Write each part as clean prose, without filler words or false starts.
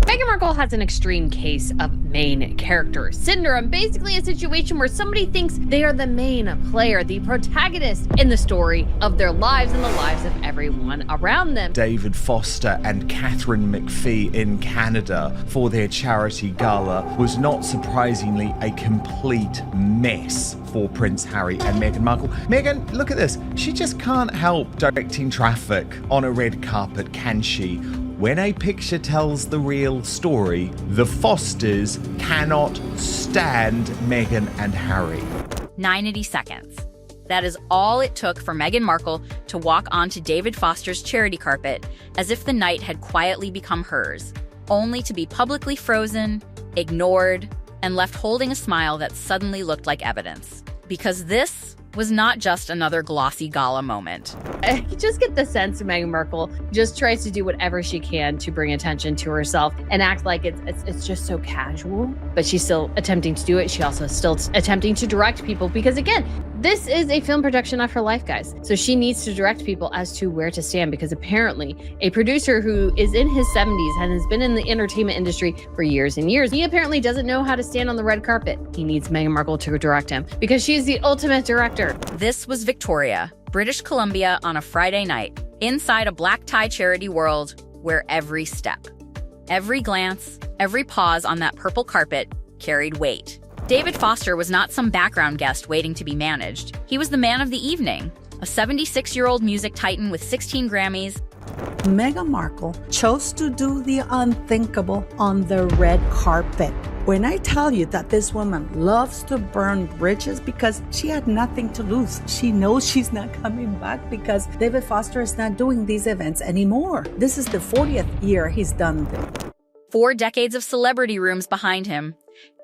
Meghan Markle has an extreme case of main character syndrome, basically a situation where somebody thinks they are the main player, the protagonist in the story of their lives and the lives of everyone around them. David Foster and Catherine McPhee in Canada for their charity gala was not surprisingly a complete mess for Prince Harry and Meghan Markle. Meghan, look at this. She just can't help directing traffic on a red carpet, can she? When a picture tells the real story, the Fosters cannot stand Meghan and Harry. 90 seconds. That is all it took for Meghan Markle to walk onto David Foster's charity carpet as if the night had quietly become hers, only to be publicly frozen, ignored, and left holding a smile that suddenly looked like evidence. Because this was not just another glossy gala moment. I just get the sense Meghan Markle just tries to do whatever she can to bring attention to herself and act like it's just so casual, but she's still attempting to do it. She also is still attempting to direct people because, again, this is a film production of her life, guys. So she needs to direct people as to where to stand because apparently a producer who is in his 70s and has been in the entertainment industry for years and years, he apparently doesn't know how to stand on the red carpet. He needs Meghan Markle to direct him because she's the ultimate director. This was Victoria, British Columbia, on a Friday night, inside a black tie charity world where every step, every glance, every pause on that purple carpet carried weight. David Foster was not some background guest waiting to be managed. He was the man of the evening, a 76-year-old music titan with 16 Grammys. Meghan Markle chose to do the unthinkable on the red carpet. When I tell you that this woman loves to burn bridges because she had nothing to lose, she knows she's not coming back because David Foster is not doing these events anymore. This is the 40th year he's done them. 4 decades of celebrity rooms behind him,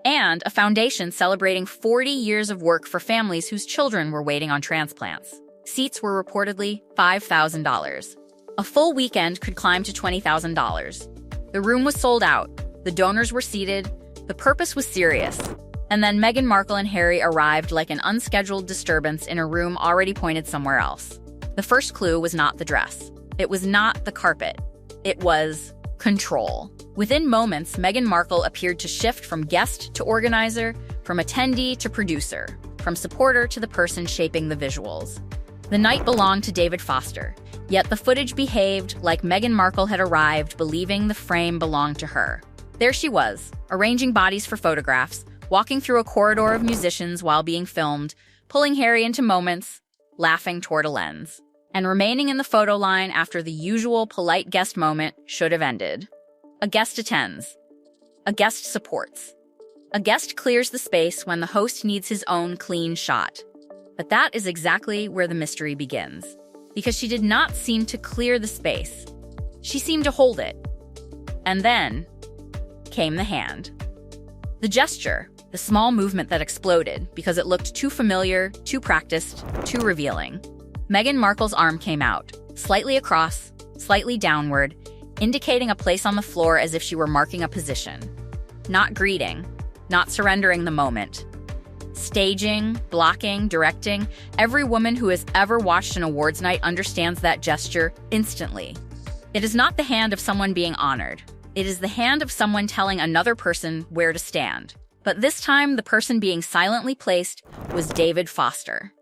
and a foundation celebrating 40 years of work for families whose children were waiting on transplants. Seats were reportedly $5,000. A full weekend could climb to $20,000. The room was sold out. The donors were seated. The purpose was serious. And then Meghan Markle and Harry arrived like an unscheduled disturbance in a room already pointed somewhere else. The first clue was not the dress. It was not the carpet. It was control. Within moments, Meghan Markle appeared to shift from guest to organizer, from attendee to producer, from supporter to the person shaping the visuals. The night belonged to David Foster, yet the footage behaved like Meghan Markle had arrived believing the frame belonged to her. There she was, arranging bodies for photographs, walking through a corridor of musicians while being filmed, pulling Harry into moments, laughing toward a lens, and remaining in the photo line after the usual polite guest moment should have ended. A guest attends. A guest supports. A guest clears the space when the host needs his own clean shot. But that is exactly where the mystery begins, because she did not seem to clear the space. She seemed to hold it. And then came the hand. The gesture, the small movement that exploded because it looked too familiar, too practiced, too revealing. Meghan Markle's arm came out, slightly across, slightly downward, indicating a place on the floor as if she were marking a position. Not greeting, not surrendering the moment. Staging, blocking, directing, every woman who has ever watched an awards night understands that gesture instantly. It is not the hand of someone being honored. It is the hand of someone telling another person where to stand. But this time, the person being silently placed was David Foster.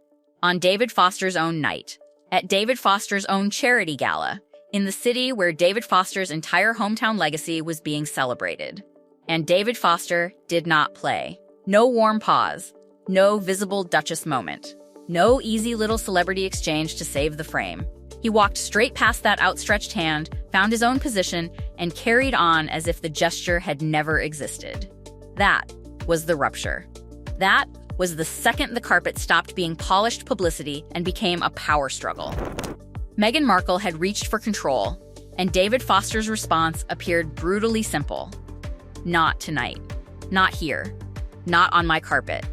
On David Foster's own night, at David Foster's own charity gala, in the city where David Foster's entire hometown legacy was being celebrated. And David Foster did not play. No warm pause. No visible Duchess moment. No easy little celebrity exchange to save the frame. He walked straight past that outstretched hand, found his own position, and carried on as if the gesture had never existed. That was the rupture. That was the second the carpet stopped being polished publicity and became a power struggle. Meghan Markle had reached for control, and David Foster's response appeared brutally simple. Not tonight. Not here. Not on my carpet.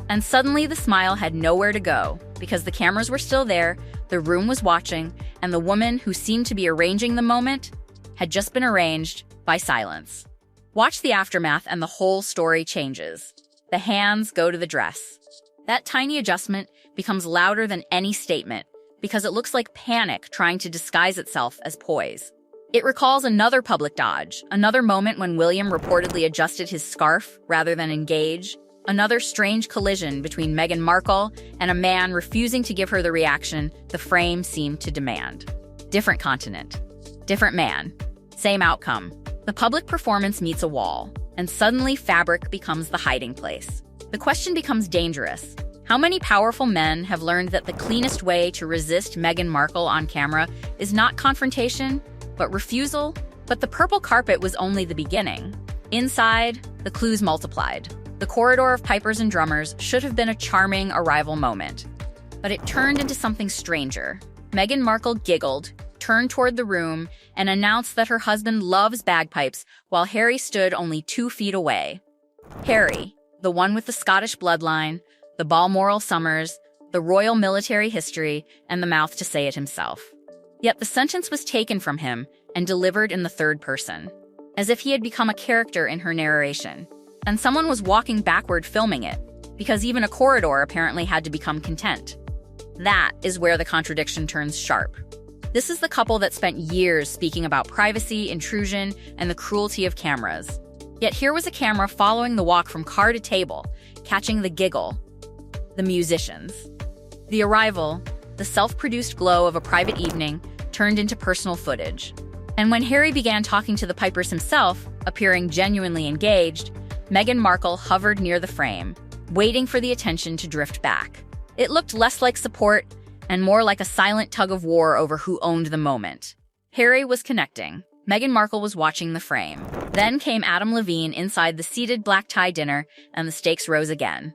And suddenly the smile had nowhere to go, because the cameras were still there, the room was watching, and the woman who seemed to be arranging the moment had just been arranged by silence. Watch the aftermath and the whole story changes. The hands go to the dress. That tiny adjustment becomes louder than any statement, because it looks like panic trying to disguise itself as poise. It recalls another public dodge, another moment when William reportedly adjusted his scarf rather than engage, another strange collision between Meghan Markle and a man refusing to give her the reaction the frame seemed to demand. Different continent, different man, same outcome. The public performance meets a wall, and suddenly fabric becomes the hiding place. The question becomes dangerous. How many powerful men have learned that the cleanest way to resist Meghan Markle on camera is not confrontation, but refusal? But the purple carpet was only the beginning. Inside, the clues multiplied. The corridor of pipers and drummers should have been a charming arrival moment. But it turned into something stranger. Meghan Markle giggled, turned toward the room, and announced that her husband loves bagpipes while Harry stood only 2 feet away. Harry, the one with the Scottish bloodline, the Balmoral summers, the royal military history, and the mouth to say it himself. Yet the sentence was taken from him and delivered in the third person, as if he had become a character in her narration. And someone was walking backward filming it, because even a corridor apparently had to become content. That is where the contradiction turns sharp. This is the couple that spent years speaking about privacy, intrusion, and the cruelty of cameras. Yet here was a camera following the walk from car to table, catching the giggle. The musicians. The arrival, the self-produced glow of a private evening, turned into personal footage. And when Harry began talking to the pipers himself, appearing genuinely engaged, Meghan Markle hovered near the frame, waiting for the attention to drift back. It looked less like support and more like a silent tug-of-war over who owned the moment. Harry was connecting. Meghan Markle was watching the frame. Then came Adam Levine inside the seated black-tie dinner, and the stakes rose again.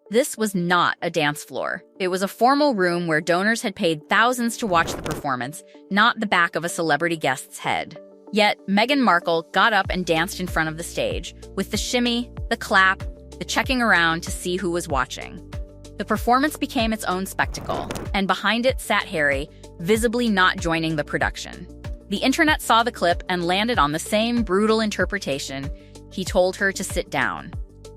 This was not a dance floor. It was a formal room where donors had paid thousands to watch the performance, not the back of a celebrity guest's head. Yet, Meghan Markle got up and danced in front of the stage, with the shimmy, the clap, the checking around to see who was watching. The performance became its own spectacle, and behind it sat Harry, visibly not joining the production. The internet saw the clip and landed on the same brutal interpretation. He told her to sit down.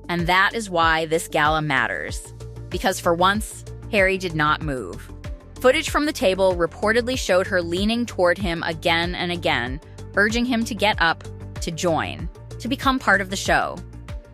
And that is why this gala matters. Because for once, Harry did not move. Footage from the table reportedly showed her leaning toward him again and again, urging him to get up, to join, to become part of the show.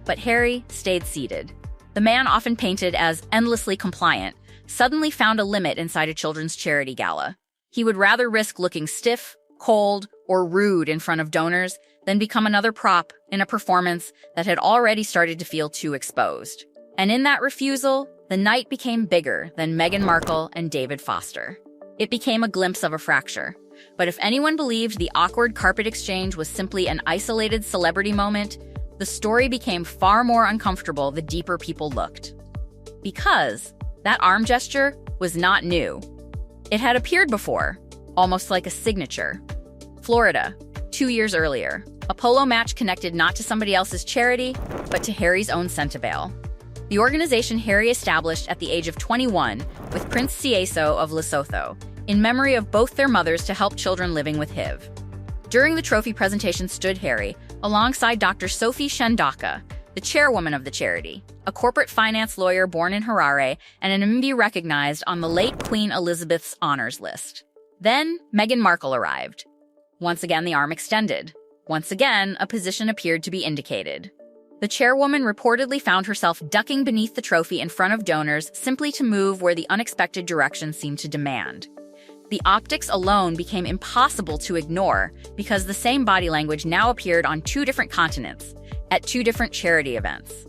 But Harry stayed seated. The man often painted as endlessly compliant suddenly found a limit inside a children's charity gala. He would rather risk looking stiff, cold, or rude in front of donors than become another prop in a performance that had already started to feel too exposed. And in that refusal, the night became bigger than Meghan Markle and David Foster. It became a glimpse of a fracture. But if anyone believed the awkward carpet exchange was simply an isolated celebrity moment, the story became far more uncomfortable the deeper people looked. Because that arm gesture was not new. It had appeared before, almost like a signature. Florida, 2 years earlier, a polo match connected not to somebody else's charity, but to Harry's own Sentebale. The organization Harry established at the age of 21 with Prince Sieso of Lesotho, in memory of both their mothers to help children living with HIV. During the trophy presentation stood Harry, alongside Dr Sophie Chandauka, the chairwoman of the charity, a corporate finance lawyer born in Harare and an MB recognized on the late Queen Elizabeth's honors list. Then, Meghan Markle arrived. Once again, the arm extended. Once again, a position appeared to be indicated. The chairwoman reportedly found herself ducking beneath the trophy in front of donors simply to move where the unexpected direction seemed to demand. The optics alone became impossible to ignore because the same body language now appeared on 2 different continents, at 2 different charity events,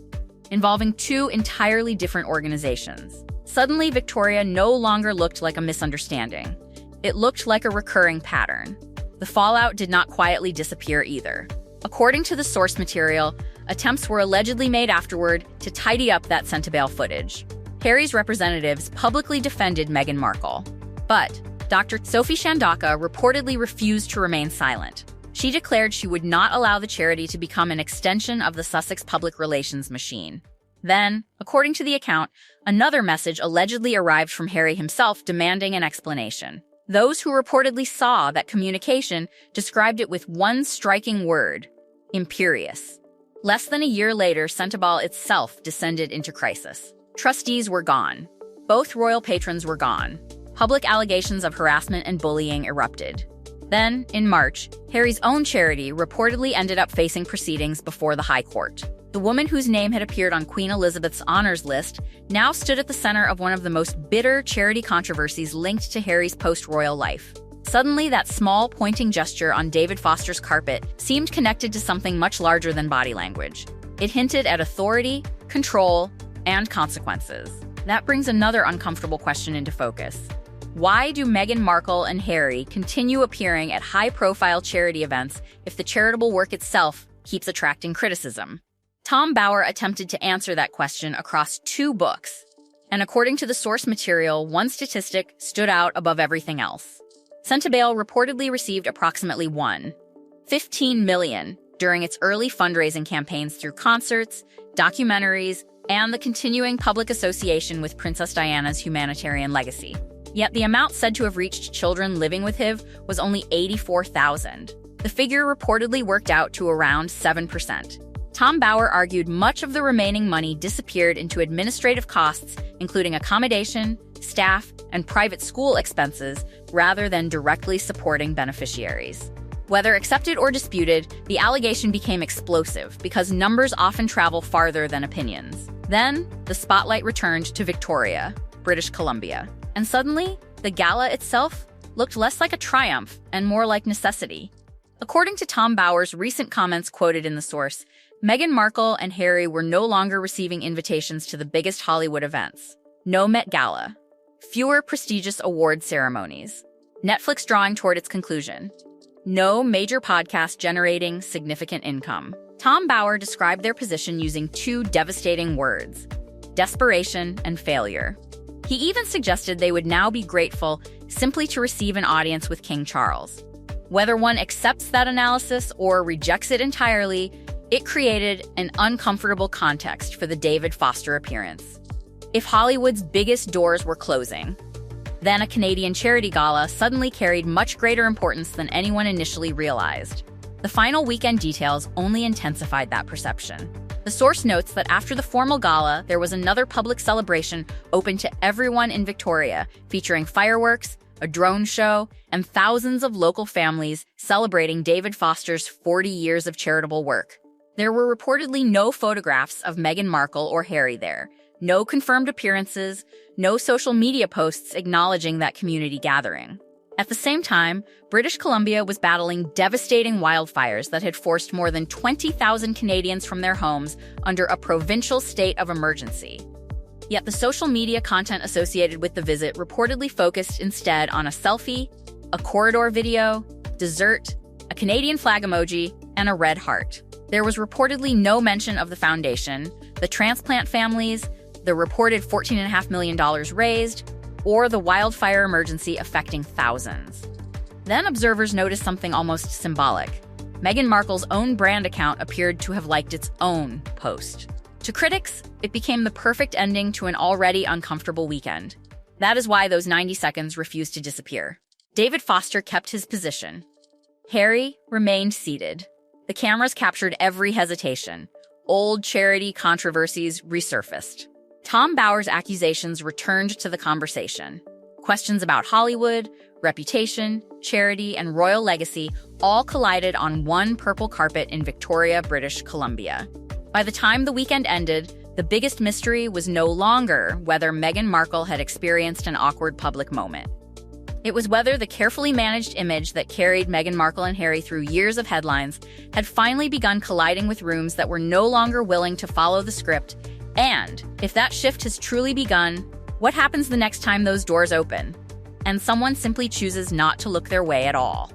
involving 2 entirely different organizations. Suddenly, Victoria no longer looked like a misunderstanding. It looked like a recurring pattern. The fallout did not quietly disappear either. According to the source material, attempts were allegedly made afterward to tidy up that Sentebale footage. Harry's representatives publicly defended Meghan Markle. But Dr Sophie Chandauka reportedly refused to remain silent. She declared she would not allow the charity to become an extension of the Sussex public relations machine. Then, according to the account, another message allegedly arrived from Harry himself demanding an explanation. Those who reportedly saw that communication described it with one striking word: imperious. Less than a year later, Sentebale itself descended into crisis. Trustees were gone. Both royal patrons were gone. Public allegations of harassment and bullying erupted. Then, in March, Harry's own charity reportedly ended up facing proceedings before the High Court. The woman whose name had appeared on Queen Elizabeth's honors list now stood at the center of one of the most bitter charity controversies linked to Harry's post-royal life. Suddenly, that small, pointing gesture on David Foster's carpet seemed connected to something much larger than body language. It hinted at authority, control, and consequences. That brings another uncomfortable question into focus. Why do Meghan Markle and Harry continue appearing at high-profile charity events if the charitable work itself keeps attracting criticism? Tom Bower attempted to answer that question across 2 books, and according to the source material, one statistic stood out above everything else. Sentebale reportedly received approximately $15 million during its early fundraising campaigns through concerts, documentaries, and the continuing public association with Princess Diana's humanitarian legacy. Yet the amount said to have reached children living with HIV was only $84,000. The figure reportedly worked out to around 7%. Tom Bower argued much of the remaining money disappeared into administrative costs, including accommodation, staff, and private school expenses, rather than directly supporting beneficiaries. Whether accepted or disputed, the allegation became explosive because numbers often travel farther than opinions. Then, the spotlight returned to Victoria, British Columbia. And suddenly, the gala itself looked less like a triumph and more like necessity. According to Tom Bower's recent comments quoted in the source, Meghan Markle and Harry were no longer receiving invitations to the biggest Hollywood events. No Met Gala. Fewer prestigious award ceremonies. Netflix drawing toward its conclusion. No major podcast generating significant income. Tom Bower described their position using 2 devastating words: desperation and failure. He even suggested they would now be grateful simply to receive an audience with King Charles. Whether one accepts that analysis or rejects it entirely, it created an uncomfortable context for the David Foster appearance. If Hollywood's biggest doors were closing, then a Canadian charity gala suddenly carried much greater importance than anyone initially realized. The final weekend details only intensified that perception. The source notes that after the formal gala, there was another public celebration open to everyone in Victoria, featuring fireworks, a drone show, and thousands of local families celebrating David Foster's 40 years of charitable work. There were reportedly no photographs of Meghan Markle or Harry there, no confirmed appearances, no social media posts acknowledging that community gathering. At the same time, British Columbia was battling devastating wildfires that had forced more than 20,000 Canadians from their homes under a provincial state of emergency. Yet the social media content associated with the visit reportedly focused instead on a selfie, a corridor video, dessert, a Canadian flag emoji, and a red heart. There was reportedly no mention of the foundation, the transplant families, the reported $14.5 million raised, or the wildfire emergency affecting thousands. Then observers noticed something almost symbolic. Meghan Markle's own brand account appeared to have liked its own post. To critics, it became the perfect ending to an already uncomfortable weekend. That is why those 90 seconds refused to disappear. David Foster kept his position. Harry remained seated. The cameras captured every hesitation. Old charity controversies resurfaced. Tom Bower's accusations returned to the conversation. Questions about Hollywood, reputation, charity, and royal legacy all collided on one purple carpet in Victoria, British Columbia. By the time the weekend ended, the biggest mystery was no longer whether Meghan Markle had experienced an awkward public moment. It was whether the carefully managed image that carried Meghan Markle and Harry through years of headlines had finally begun colliding with rooms that were no longer willing to follow the script. And if that shift has truly begun, what happens the next time those doors open and someone simply chooses not to look their way at all?